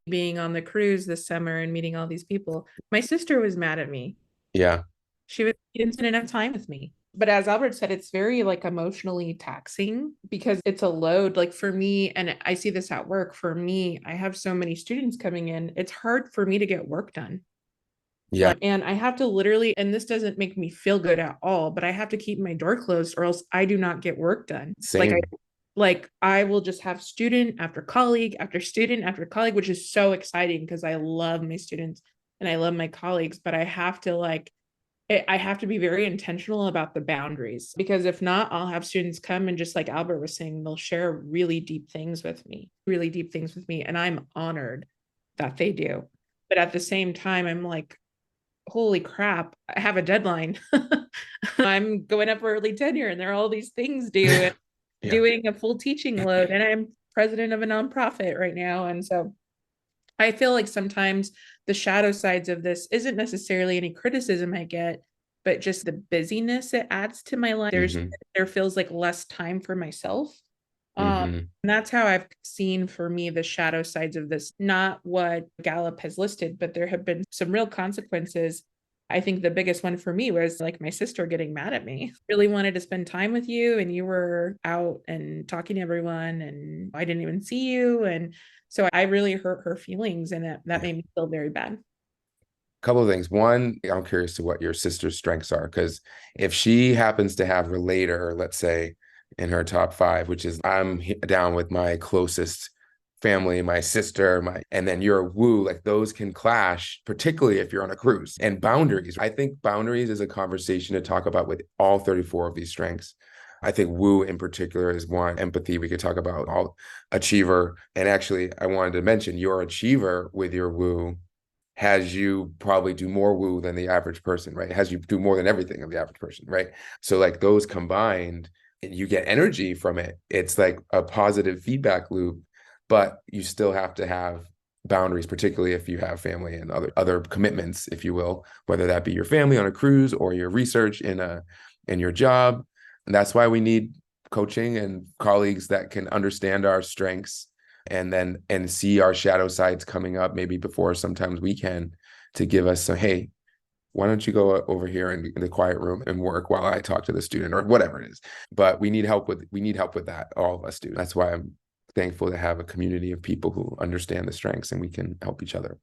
being on the cruise this summer and meeting all these people, my sister was mad at me. Yeah. She didn't spend enough time with me. But as Albert said, it's very like emotionally taxing because it's a load. Like for me, and I see this at work, for me, I have so many students coming in, it's hard for me to get work done. Yeah. And I have to literally, and this doesn't make me feel good at all, but I have to keep my door closed or else I do not get work done. Same. Like I will just have student after student after colleague, which is so exciting because I love my students and I love my colleagues, but I have to I have to be very intentional about the boundaries because if not, I'll have students come and just like Albert was saying, they'll share really deep things with me, really deep things with me. And I'm honored that they do. But at the same time, I'm like, holy crap, I have a deadline. I'm going up for early tenure and there are all these things due and Yeah. doing a full teaching load. And I'm president of a nonprofit right now. And so I feel like sometimes the shadow sides of this isn't necessarily any criticism I get, but just the busyness it adds to my life. Hmm. There feels like less time for myself. Hmm. And that's how I've seen for me the shadow sides of this, not what Gallup has listed, but there have been some real consequences. I think the biggest one for me was like my sister getting mad at me. Really wanted to spend time with you, and you were out and talking to everyone, and I didn't even see you. And so I really hurt her feelings, and that Yeah. made me feel very bad. Couple of things. One, I'm curious to what your sister's strengths are, because if she happens to have Relator, let's say, in her top five, which is down with my closest family, my sister, and then you're woo, like those can clash, particularly if you're on a cruise. And boundaries. I think boundaries is a conversation to talk about with all 34 of these strengths. I think woo in particular is one. Empathy, we could talk about all achiever. And actually, I wanted to mention your achiever with your woo has you probably do more woo than the average person, right? Has you do more than everything of the average person, right? So like those combined, you get energy from it. It's like a positive feedback loop, but you still have to have boundaries, particularly if you have family and other commitments, if you will, whether that be your family on a cruise or your research in your job. And that's why we need coaching and colleagues that can understand our strengths and see our shadow sides coming up maybe before sometimes we can, to give us so, hey, why don't you go over here in the quiet room and work while I talk to the student or whatever it is. But we need help with that. All of us do. That's why I'm thankful to have a community of people who understand the strengths and we can help each other.